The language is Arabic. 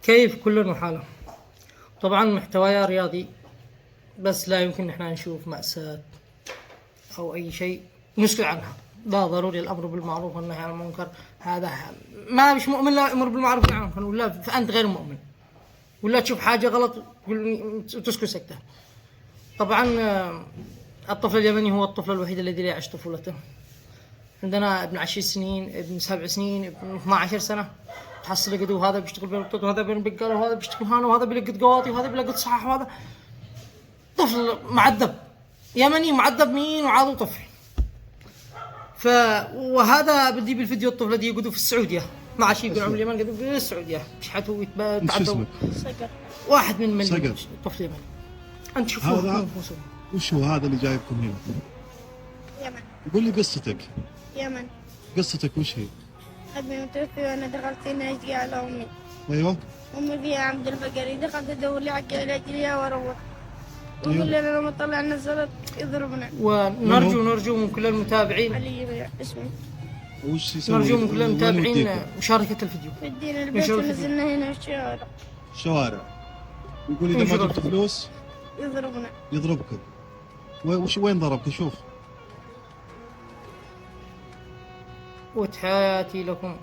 كيف كل وحاله. طبعا محتواي رياضي، بس لا يمكن احنا نشوف مأساة أو أي شيء نسكت عنها. لا، ضروري الأمر بالمعروف والنهي عن المنكر. هذا ما مش مؤمن لا يأمر بالمعروف والنهي عن المنكر، ولا فأنت غير مؤمن، ولا تشوف حاجة غلط وتسكت سكتة. طبعا الطفل اليمني هو الطفل الوحيد الذي لا يعيش طفولته. عندنا ابن 10 سنين، ابن 7 سنين، ابن 12 سنة، تحصل قدو هذا بيشتغل بالقط، وهذا بالبقالة، وهذا بيشتغل هنا، وهذا بيلقط قواطي، وهذا بيلقط صحح، وهذا طفل معذب يمني معذب مين وعاضو طفل. وهذا بدي بالفيديو الطفل الذي يقعدوا في السعودية مع شيء يقول عمر اليمن قدوا في السعودية بيشحتوا ويتعدوا. واحد من مليون طفل يمني. أنت شوفوه. وش هو هذا اللي جايبكم هنا؟ يمن. قول لي قصتك. يمن. قصتك وش هي؟ أبي متوفي وأنا دخلت هنا أشقي على أمي. أيوه. أمي فيها عبد البقري، دخلت أدور لي حق لأجلها وأروح. ويقول لي أنا لما طلع نزلت يضربنا. ونرجو من كل المتابعين. علي اسمي. وش يسوي؟ نرجو من كل المتابعين مشاركة الفيديو. ودينا البيت ونزلنا هنا الشوارع. الشوارع. يقول إذا ما جبت فلوس يضربنا. يضربكم. وين ضربك؟ شوف. وتحياتي لكم.